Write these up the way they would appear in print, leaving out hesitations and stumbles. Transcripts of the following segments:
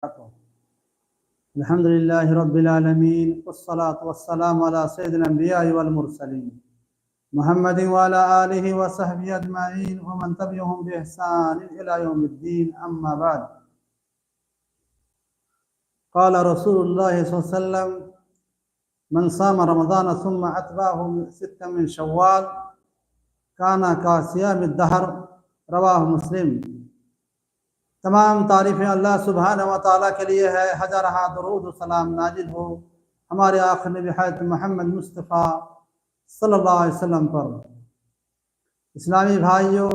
अल्हम्दुलिल्लाहि रब्बिल आलमीन वस्सलातु वस्सलामु अला सय्यिदिल अंबिया'i वल मुरसलीन मुहम्मदिन व अला आलिहि व सहबिहि अजमाइन व मन तबिअहुम बि ihसान इला यौमिद्दीन अम्मा बाद। क़ाल रसूलुल्लाह सल्लल्लाहु अलैहि वसल्लम मन साम रमज़ान सुम्मा अतबाहु सित्तन मिन शव्वाल काना का सियामिद दहर, रवाहु मुस्लिम। तमाम तारीफ़ें अल्लाह सुब्हानहु व तआला के लिए है। हज़ारहा दुरूद व सलाम नाजिल हो हमारे आखिर नबी हज़रत मोहम्मद मुस्तफ़ा सल्लल्लाहु अलैहि वसल्लम पर। इस्लामी भाइयों,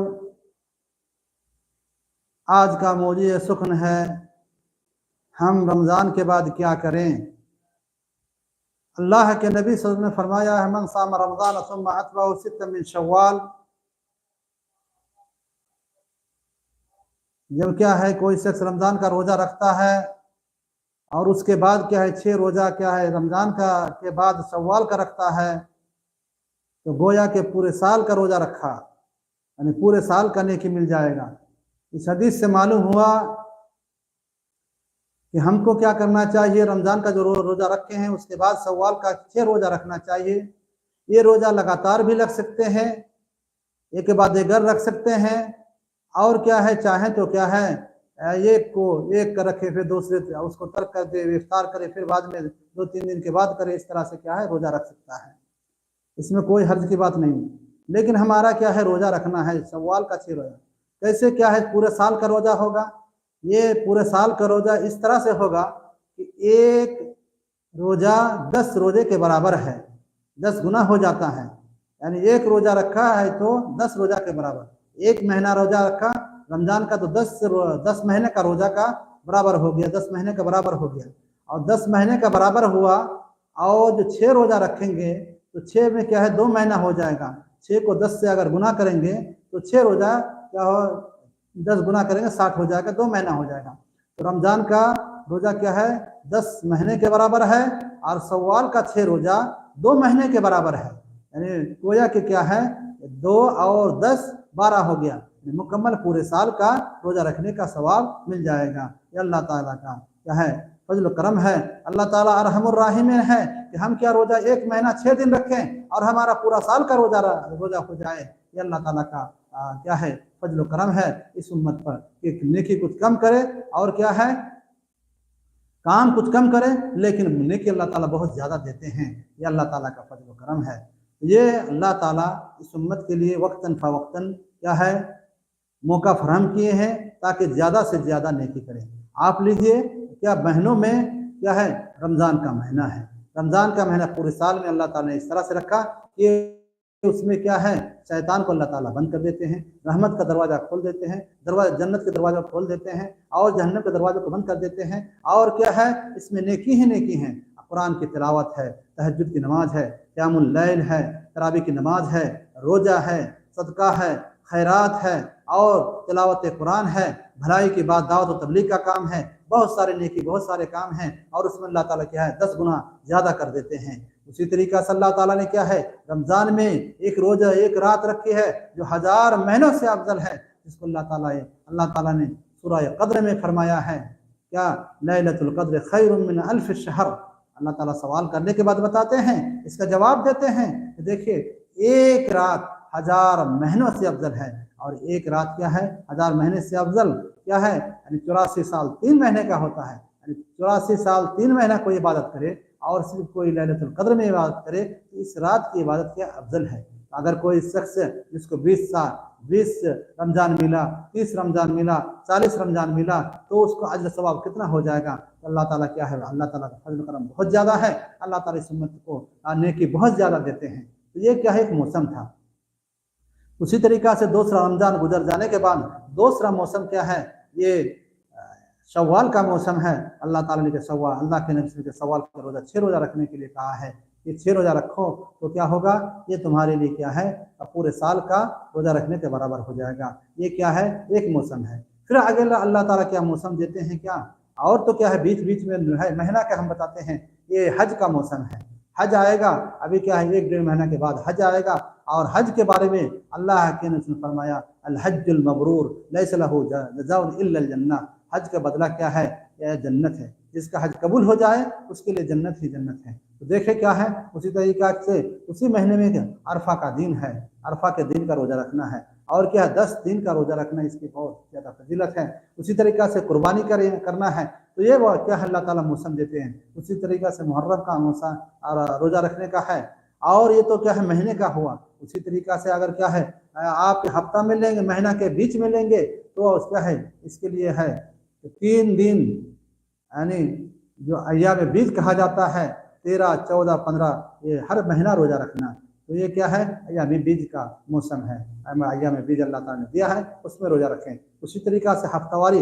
आज का मौज़ू सुख़्न है, हम रमज़ान के बाद क्या करें। अल्लाह के नबी सल्लल्लाहु अलैहि वसल्लम ने फरमाया है, मन साम रमज़ान सुम्मा अतबाहु सित्तन मिन शव्वाल। जब क्या है कोई शख्स रमज़ान का रोज़ा रखता है और उसके बाद क्या है 6 रोज़ा क्या है रमज़ान का के बाद शव्वाल का रखता है, तो गोया के पूरे साल का रोज़ा रखा, यानी पूरे साल का नेकी मिल जाएगा। इस हदीस से मालूम हुआ कि हमको क्या करना चाहिए। रमज़ान का जो रोज़ा रखे हैं उसके बाद शव्वाल का 6 रोज़ा रखना चाहिए। ये रोज़ा लगातार भी रख सकते हैं, एक के बाद एक रख सकते हैं, और क्या है चाहे तो क्या है एक को एक का रखे फिर दूसरे उसको तर्क कर दे, इफ्तार करे, फिर बाद में 2-3 दिन के बाद करे। इस तरह से क्या है रोज़ा रख सकता है, इसमें कोई हर्ज की बात नहीं। लेकिन हमारा क्या है रोज़ा रखना है शव्वाल का 6 रोज़ा। कैसे क्या है पूरे साल का रोज़ा होगा। ये पूरे साल का रोज़ा इस तरह से होगा कि एक रोज़ा 10 रोज़े के बराबर है, 10 गुना हो जाता है। यानी एक रोज़ा रखा है तो 10 रोज़ा के बराबर। एक महीना रोज़ा रखा रमज़ान का तो 10 महीने का रोज़ा का बराबर हो गया, 10 महीने का बराबर हो गया। और 10 महीने का बराबर हुआ, और जो 6 रोज़ा रखेंगे तो 6 में क्या है 2 महीना हो जाएगा। 6 को 10 से अगर गुना करेंगे तो 6 रोज़ा क्या हो 10 गुना करेंगे 60 हो जाएगा, 2 महीना हो जाएगा। तो रमज़ान का रोज़ा क्या है 10 महीने के बराबर है, और शव्वाल का 6 रोज़ा 2 महीने के बराबर है। यानी गोया कि क्या है 2 और 10 12 हो गया, मुकम्मल पूरे साल का रोज़ा रखने का सवाब मिल जाएगा। ये अल्लाह ताला का क्या है फजल करम है। अल्लाह ताला अरहमुर राहिमीन है कि हम क्या रोज़ा 1 महीना 6 दिन रखें और हमारा पूरा साल का रोज़ा हो जाए। ये अल्लाह ताला का क्या है फजल करम है इस उम्मत पर कि नेकी कुछ कम करे और क्या है काम कुछ कम करे, लेकिन नेकी अल्लाह ताला बहुत ज़्यादा देते हैं। ये अल्लाह ताला का फजल करम है। ये अल्लाह ताला इस उम्मत के लिए वक्तन फ़वक्तन क्या है मौका फराहम किए हैं ताकि ज़्यादा से ज़्यादा नेकी करें। आप लीजिए क्या महीनों में क्या है रमज़ान का महीना है। रमज़ान का महीना पूरे साल में अल्लाह ताला ने इस तरह से रखा कि उसमें क्या है शैतान को अल्लाह ताला बंद कर देते हैं, रहमत का दरवाज़ा खोल देते हैं, जन्नत के दरवाज़ा खोल देते हैं, और जहन्नम के दरवाज़े को बंद कर देते हैं। और क्या है इसमें नेकी ही नेकी है। कुरान की तिलावत है, तहज्जुद की नमाज है, क़यामुल लैल है, तरावी की नमाज है, रोज़ा है, सदका है, खैरात है, और तिलावत कुरान है, भलाई की बात दावत और तबलीग का काम है। बहुत सारे नेकी बहुत सारे काम हैं, और उसमें अल्लाह ताला क्या है 10 गुना ज़्यादा कर देते हैं। उसी तरीका से अल्लाह ताला ने क्या है रमज़ान में एक रोज़ा एक रात रखी है जो 1000 महीनों से अफजल है, जिसको अल्लाह ताला ने सूरह क़द्र में फरमाया है क्या लैलतुल क़द्र खैरुम मिन अल्फ शहर। अल्लाह ताला सवाल करने के बाद बताते हैं, इसका जवाब देते हैं कि देखिए एक रात 1000 महीनों से अफजल है, और एक रात क्या है 1000 महीने से अफजल क्या है यानी 84 साल 3 महीने का होता है। यानी 84 साल 3 महीना कोई इबादत करे और सिर्फ कोई लैलतुल क़द्र में इबादत करे तो इस रात की इबादत क्या अफजल है। अगर कोई शख्स जिसको 20 रमज़ान मिला, 30 रमज़ान मिला, 40 रमज़ान मिला, तो उसको अजर सवाब कितना हो जाएगा। तो अल्लाह ताला क्या है अल्लाह ताला का फजल करम बहुत ज़्यादा है। अल्लाह ताला इस उम्मत को नेकी बहुत ज़्यादा देते हैं। तो ये क्या है एक मौसम था। उसी तरीक़ा से दूसरा रमज़ान गुजर जाने के बाद दूसरा मौसम क्या है ये शव्वाल का मौसम है। अल्लाह ताला ने अल्लाह के नबी के सवाल का रोज़ा 6 रोज़ा रखने के लिए कहा है। ये 6 रोज़ा रखो तो क्या होगा ये तुम्हारे लिए क्या है पूरे साल का रोज़ा रखने के बराबर हो जाएगा। ये क्या है एक मौसम है। फिर आगे अल्लाह ताला क्या मौसम देते हैं क्या, और तो क्या है बीच बीच में है महीना का हम बताते हैं ये हज का मौसम है। हज आएगा अभी क्या है 1-1.5 महीना के बाद हज आएगा, और हज के बारे में अल्लाह के नबी ने फरमाया अल हज्जुल मबरूर लैसा लहू जज़ाउन इल्लल जन्नह। हज का बदला क्या है यह जन्नत है। जिसका हज कबूल हो जाए उसके लिए जन्नत ही जन्नत है। तो देखे क्या है, उसी तरीका से उसी महीने में क्या अरफा का दिन है, अरफा के दिन का रोजा रखना है। और क्या 10 दिन का रोजा रखना, इसकी बहुत ज्यादा फजीलत है। उसी तरीका से कुर्बानी करना है, तो ये वो क्या है अल्लाह ताला मौसम देते हैं। उसी तरीका से मुहर्रम का मौसम और रोजा रखने का है। और ये तो क्या है महीने का हुआ। उसी तरीका से अगर क्या है आप हफ्ता में लेंगे, महीना के बीच में लेंगे, तो क्या है इसके लिए है 3 दिन, यानी जो अय्याम बीज कहा जाता है 13, 14, 15, ये हर महीना रोजा रखना। तो ये क्या है अय्याम बीज का मौसम है, अय्याम बीज अल्लाह ताला ने दिया है, उसमें रोजा रखें। उसी तरीका से हफ्तावारी,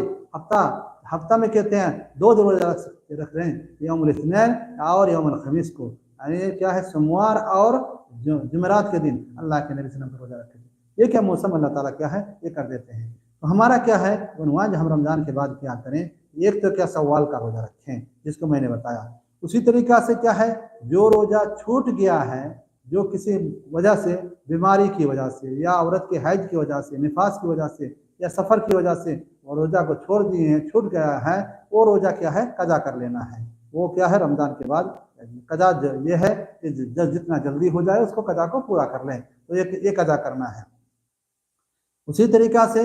हफ्ता में कहते हैं 2 रोजा रख रहे हैं, यौमुल इत्नीन और यौमुल खमीस को, यानी क्या है सोमवार और जुमेरात के दिन अल्लाह के नबी सल्लल्लाहु अलैहि वसल्लम को रोजा रखे थे। ये क्या मौसम अल्लाह ताला क्या है ये कर देते हैं। तो हमारा क्या है उन्वान, हम रमजान के बाद क्या करें, एक तो क्या सवाल का रोजा रखें जिसको मैंने बताया। उसी तरीका से क्या है जो रोजा छूट गया है, जो किसी वजह से, बीमारी की वजह से या औरत के हैज की वजह से, निफास की वजह से या सफर की वजह से वो रोजा को छोड़ दिए हैं, छूट गया है, वो रोजा क्या है कजा कर लेना है। वो क्या है रमजान के बाद कजा ये है कि जितना जल्दी हो जाए उसको कजा को पूरा कर लें, तो ये कजा करना है। उसी तरीका से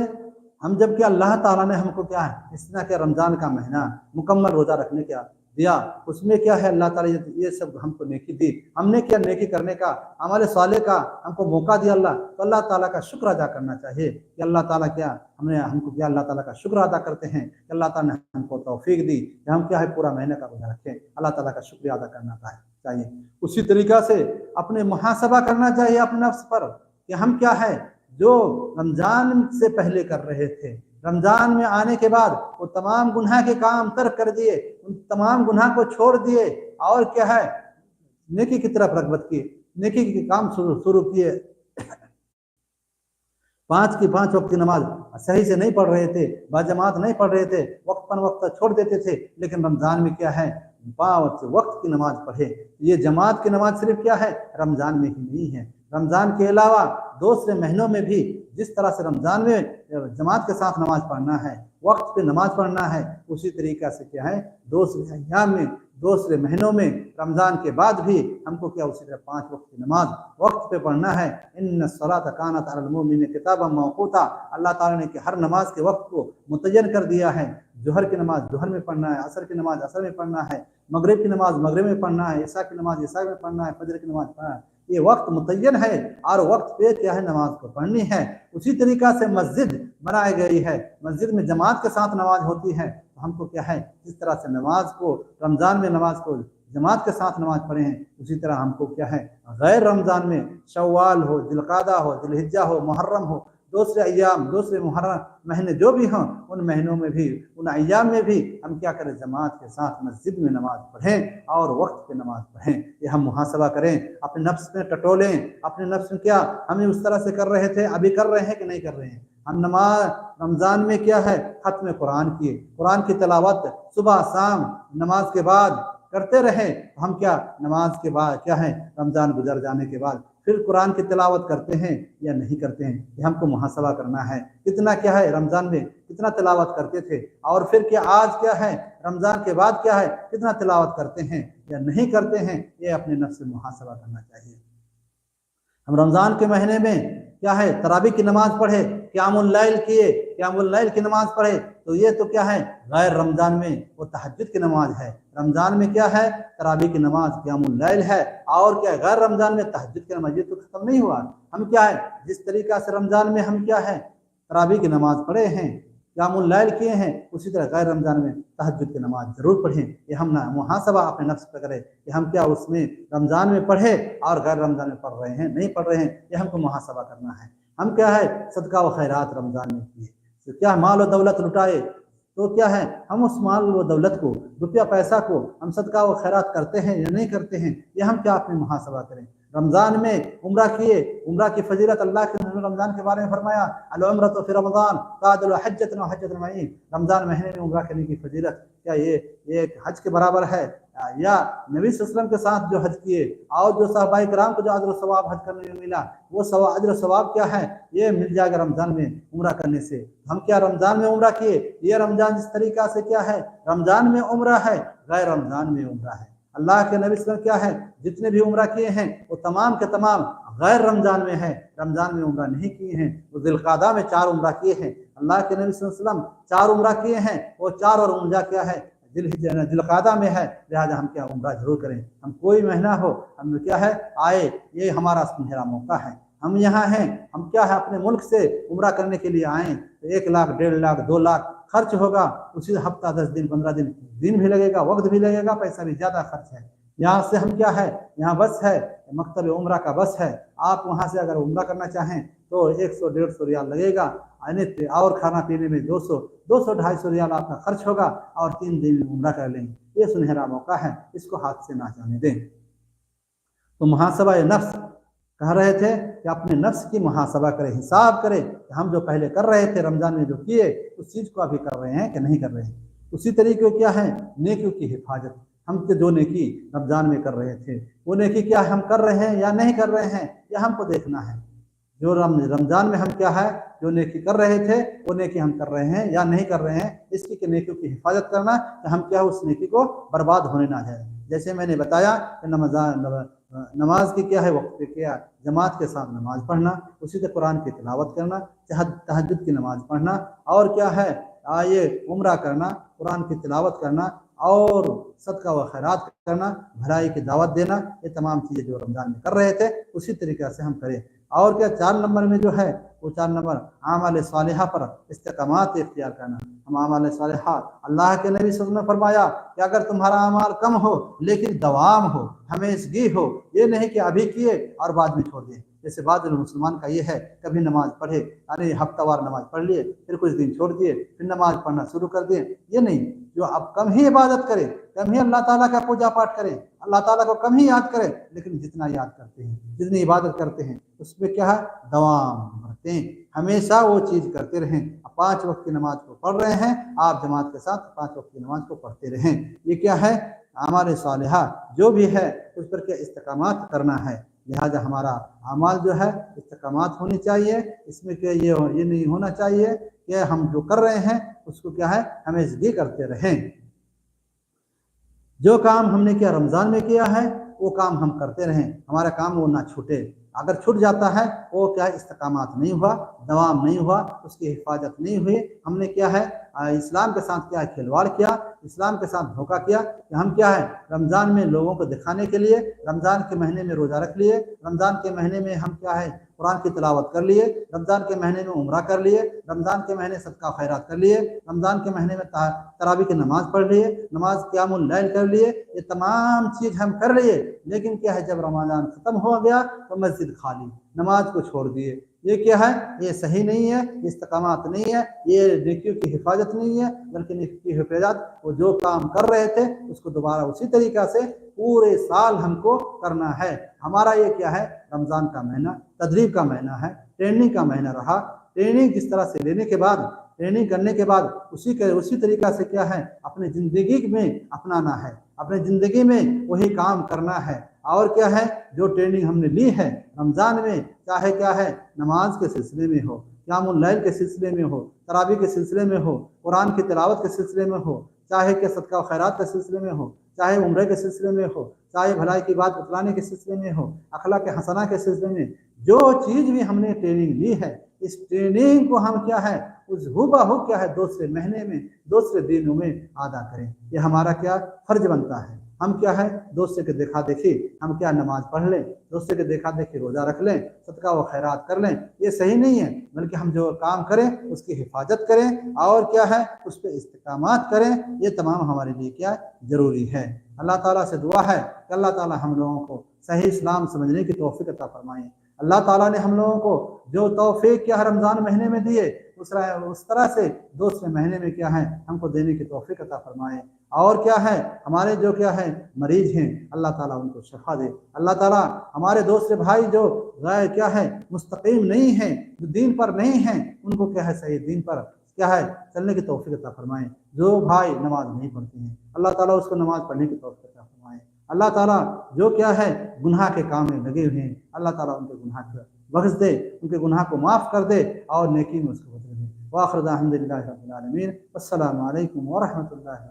हम जब कि अल्लाह ताला ने हमको क्या है इस तरह के रमजान का महीना मुकम्मल रोजा रखने का दिया, उसमें क्या है अल्लाह ताला ये सब हमको नेकी दी, हमने क्या नेकी करने का, हमारे साले का हमको मौका दिया अल्लाह, तो अल्लाह ताला का शुक्र अदा करना चाहिए कि अल्लाह ताला क्या हमको क्या अल्लाह ताला का शुक्र अदा करते हैं कि अल्लाह ताला ने हमको तौफीक दी कि हम क्या है पूरा महीने का रोजा रखें। अल्लाह ताला का शुक्रिया अदा करना चाहिए। उसी तरीका से अपने मुहासबा करना चाहिए अपने नफ्स पर कि हम क्या है जो रमजान से पहले कर रहे थे, रमजान में आने के बाद वो तमाम गुनाह के काम तर्क कर दिए, उन तमाम गुनाह को छोड़ दिए और क्या है नेकी की तरफ रगबत की, नेकी के काम शुरू किए। 5 की 5 वक्त की नमाज सही से नहीं पढ़ रहे थे, बाजमात नहीं पढ़ रहे थे, वक्त पर वक्त छोड़ देते थे, लेकिन रमजान में क्या है 5 वक्त की नमाज पढ़े। ये जमात की नमाज सिर्फ क्या है रमजान में ही नहीं है, रमजान के अलावा दूसरे महीनों में भी जिस तरह से रमजान में जमात के साथ नमाज पढ़ना है, वक्त पे नमाज पढ़ना है, उसी तरीका से क्या है दूसरे अय्याम में, दूसरे महीनों में, रमजान के बाद भी हमको क्या उसी तरह 5 वक्त की नमाज वक्त पे पढ़ना है। इन्न सलात कानत अलल मुमिनीन किताबन मौक़ूता, अल्लाह ताला ने कि हर नमाज के वक्त को मुतय्यन कर दिया है। जोहर की नमाज जोहर में पढ़ना है, असर की नमाज असर में पढ़ना है, मगरिब की नमाज मगरिब में पढ़ना है, ईशा की नमाज ईशा में पढ़ना है, फजर की नमाज पढ़ना है। ये वक्त मुतय्यन है और वक्त पे क्या है नमाज को पढ़नी है। उसी तरीका से मस्जिद बनाई गई है, मस्जिद में जमात के साथ नमाज होती है, तो हमको क्या है जिस तरह से नमाज को रमजान में नमाज को जमात के साथ नमाज पढ़े हैं, उसी तरह हमको क्या है गैर रमजान में शव्वाल हो, जिलकादा हो, जिलहिज्जा हो, मुहर्रम हो, दूसरे अय्याम दूसरे मुहर्रम महीने जो भी हों उन महीनों में भी, उन अय्याम में भी हम क्या करें जमात के साथ मस्जिद में नमाज पढ़ें और वक्त पे नमाज पढ़ें। ये हम मुहासबा करें, अपने नफ्स में टटोलें, अपने नफ्स में क्या हम उस तरह से कर रहे थे अभी कर रहे हैं कि नहीं कर रहे हैं। हम नमाज रमजान में क्या है खत्म कुरान किए, कुरान की तिलावत सुबह शाम नमाज के बाद करते रहे, हम क्या नमाज के बाद क्या है रमजान गुजर जाने के बाद फिर कुरान की तिलावत करते हैं या नहीं करते हैं, ये हमको मुहासबा करना है। कितना क्या है रमजान में कितना तिलावत करते थे और फिर क्या आज क्या है रमजान के बाद क्या है कितना तिलावत करते हैं या नहीं करते हैं, ये अपने नफ्स से मुहासबा करना चाहिए। हम रमजान के महीने में क्या है तरावी की नमाज पढ़े, क़यामुल लैल किए, क़यामुल लैल की नमाज पढ़े, तो ये तो क्या है गैर रमजान में वो तहज्जुद की नमाज है। रमजान में क्या है तरावी की नमाज क़यामुल लैल है और क्या गैर रमजान में तहज्जुद की नमाज। ये तो खत्म नहीं हुआ। हम क्या है जिस तरीका से रमजान में हम क्या है तरावी की नमाज पढ़े हैं, क़यामुल लैल किए हैं, उसी तरह गैर रमजान में तहज्जुद की नमाज जरूर पढ़ें। ये हम ना मुहासबा अपने नफ्स पर करें कि हम क्या उसमें रमजान में पढ़े और गैर रमजान में पढ़ रहे हैं नहीं पढ़ रहे हैं, ये हमको मुहासबा करना है। हम क्या है सदका व खैरात रमजान में किए, तो क्या माल और दौलत लुटाए, तो क्या है हम उस माल व दौलत को रुपया पैसा को हम सदका व खैरात करते हैं या नहीं करते हैं, ये हम क्या अपने मुहासबा करें। रमजान में उम्रा किए, उम्रा की फजीलत अल्लाह के रमजान के बारे में फरमाया अल उम्रतु फी रमजान तादलु हज्जतन व हज्जतन मईन, रमजान महीने में उम्रा करने की फजीलत क्या ये एक हज के बराबर है। या नबी सल्लल्लाहु अलैहि वसल्लम के साथ जो हज किए और जो सहाबाए किराम को जो अजर सवाब हज करने में मिला, वो अजर सवाब क्या है, ये मिल जाएगा रमजान में उम्रा करने से। हम क्या रमजान में उम्रा किए, ये रमजान जिस तरीका से क्या है, रमजान में उम्रा है, गैर रमजान में उम्रा है। अल्लाह के नबी सल्लल्लाहु अलैहि वसल्लम क्या है, जितने भी उम्रा किए हैं वो तमाम के तमाम गैर रमजान में है, रमजान में उम्रा नहीं किए हैं। वो दिलकादा में 4 उम्रा किए हैं। अल्लाह के नबी सल्लल्लाहु अलैहि वसल्लम 4 उम्रा किए हैं, वो 4 और उम्रा क्या है, दिलकादा में है, लिहाजा हम क्या उम्रा जरूर करें। हम कोई महीना हो, हम क्या है आए, ये हमारा सुनहरा मौका है। हम यहाँ हैं, हम क्या है अपने मुल्क से उम्रा करने के लिए आए, तो 1 लाख 1.5 लाख 2 लाख खर्च होगा, उसी हफ्ता 10 दिन 15 दिन भी लगेगा, वक्त भी लगेगा, पैसा भी ज्यादा खर्च है। यहाँ से हम क्या है, यहाँ बस है, मकतब उम्रा का बस है। आप वहाँ से अगर उम्रा करना चाहें तो 100-150 रियाल लगेगा, और खाना पीने में 200-250 रियाल आपका खर्च होगा, और 3 दिन में उम्रा कर लेंगे। ये सुनहरा मौका है, इसको हाथ से ना जाने दें। तो मुहासबा नफ्स कह रहे थे कि अपने नफ्स की मुहासबा करें, हिसाब करें कि हम जो पहले कर रहे थे रमजान में जो किए, उस चीज को अभी कर रहे हैं कि नहीं कर रहे हैं। उसी तरीके क्या है, नेकियों की हिफाजत। हम जो नेकी रमजान में कर रहे थे, वो नेकी क्या हम कर रहे हैं या नहीं कर रहे हैं, यह हमको देखना है। जो रमजान में हम क्या है, जो नेकी कर रहे थे, वो नेकी हम कर रहे हैं या नहीं कर रहे हैं, इसकी नेकियों की हिफाजत करना कि हम क्या उस नेकी को बर्बाद होने ना जाए। जैसे मैंने बताया कि नमाज की क्या है, वक्त पे क्या जमात के साथ नमाज पढ़ना, उसी से कुरान की तिलावत करना, तहज्जुद की नमाज पढ़ना, और क्या है ये उम्रा करना, कुरान की तिलावत करना, और सदका व खैरात करना, भलाई की दावत देना, ये तमाम चीज़ें जो रमजान में कर रहे थे उसी तरीके से हम करें। और क्या 4 नंबर में जो है, वो 4 नंबर आमाल सालिहा पर इस्तिकामत इख्तियार करना। हम आमाल सालिहा, अल्लाह के नबी सल्लल्लाहु अलैहि वसल्लम ने फरमाया कि अगर तुम्हारा अमाल कम हो लेकिन दवाम हो, हमेशगी हो, ये नहीं कि अभी किए और बाद में छोड़ दिए। जैसे बाद मुसलमान का ये है, कभी नमाज पढ़े, अरे हफ्तावार नमाज पढ़ लिए, फिर कुछ दिन छोड़ दिए, फिर नमाज पढ़ना शुरू कर दिए, ये नहीं। जो अब कम ही इबादत करे, कम ही अल्लाह ताला का पूजा पाठ करें, अल्लाह ताला को कम ही याद करें, लेकिन जितना याद करते हैं, जितनी इबादत करते हैं, उसमें क्या है, दवाम रखते हैं, हमेशा वो चीज़ करते रहें। 5 वक्त की नमाज को पढ़ रहे हैं, आप जमात के साथ 5 वक्त की नमाज को पढ़ते रहें। ये क्या है, आमाल सालिहा जो भी है उस पर क्या इस्तिकामत करना है। लिहाजा हमारा अमाल जो है इस्तिकामत होनी चाहिए। इसमें क्या ये नहीं होना चाहिए कि हम जो कर रहे हैं उसको क्या है, हमेशगी करते रहें। जो काम हमने क्या रमजान में किया है वो काम हम करते रहें, हमारा काम वो ना छूटे। अगर छूट जाता है वो क्या है, इस्तिकामत नहीं हुआ, दवाम नहीं हुआ, उसकी हिफाजत नहीं हुई, हमने क्या है इस्लाम के साथ क्या है, खिलवाड़ किया, इस्लाम के साथ धोखा किया। कि हम क्या है रमज़ान में लोगों को दिखाने के लिए रमज़ान के महीने में रोज़ा रख लिए, रमज़ान के महीने में हम क्या है कुरान की तिलावत कर लिए, रमज़ान के महीने में उम्रा कर लिए, रमज़ान के महीने सदका खैरात कर लिए, रमज़ान के महीने में तरावी की नमाज पढ़ लिए, नमाज क़ियामुल लैल कर लिए, ये तमाम चीज़ हम कर लिए। लेकिन क्या है जब रमज़ान ख़त्म हो गया तो मस्जिद खाली, नमाज को छोड़ दिए। ये क्या है, ये सही नहीं है, ये इस्तिकामत नहीं है, ये नेकियों की हिफाजत नहीं है। बल्कि नेकी की हिफाजत वो जो काम कर रहे थे उसको दोबारा उसी तरीक़ा से पूरे साल हमको करना है। हमारा ये क्या है, रमज़ान का महीना तदरीब का महीना है, ट्रेनिंग का महीना रहा। ट्रेनिंग जिस तरह से लेने के बाद, ट्रेनिंग करने के बाद उसी तरीक़ा से क्या है अपनी ज़िंदगी में अपनाना है, अपनी ज़िंदगी में वही काम करना है। और क्या है, जो ट्रेनिंग हमने ली है रमज़ान में, चाहे क्या है नमाज के सिलसिले में हो, क़ियामुल लैल के सिलसिले में हो, तरावी के सिलसिले में हो, कुरान की तिलावत के सिलसिले में हो, चाहे क्या सदका खैरात के सिलसिले में हो, चाहे उम्रे के सिलसिले में हो, चाहे भलाई की बात बतलाने के सिलसिले में हो, अखलाक हसना के सिलसिले में, जो चीज़ भी हमने ट्रेनिंग ली है, इस ट्रेनिंग को हम क्या है उस हुबहू क्या है दूसरे महीने में, दूसरे दिनों में अदा करें। ये हमारा क्या फर्ज बनता है। हम क्या है दूसरे के देखा देखी हम क्या नमाज पढ़ लें, दूसरे के देखा देखी रोज़ा रख लें, सदका व खैरात कर लें, ये सही नहीं है। बल्कि हम जो काम करें उसकी हिफाजत करें और क्या है उस पर इस्तिकामत करें। ये तमाम हमारे लिए क्या ज़रूरी है। अल्लाह ताला से दुआ है कि अल्लाह ताला हम लोगों को सही इस्लाम समझने की तौफीक अता फरमाए। अल्लाह ताला ने हम लोगों को जो तौफीक क्या रमज़ान महीने में दिए उस तरह से दूसरे महीने में क्या है हमको देने की तौफीक अता फरमाए। और क्या है हमारे जो क्या है मरीज हैं अल्लाह ताला उनको शफा दे। अल्लाह ताला हमारे दूसरे भाई जो क्या है मुस्तकीम नहीं हैं, जो दीन पर नहीं हैं, उनको क्या है सही दीन पर क्या है चलने की तौफीक अता फरमाए। जो भाई नमाज नहीं पढ़ते हैं अल्लाह ताला उसको नमाज पढ़ने की तौफीक अता फरमाए। अल्लाह ताला जो क्या है गुनाह के काम में लगे हुए हैं, अल्लाह ताला उनके गुनाह को बख्श दे, उनके गुनाह को माफ़ कर दे और नेकी में उसको बदल दे। वाखिर दाअवाना अल्हम्दुलिल्लाहि रब्बिल आलमीन। अस्सलामु अलैकुम व रहमतुल्लाहि।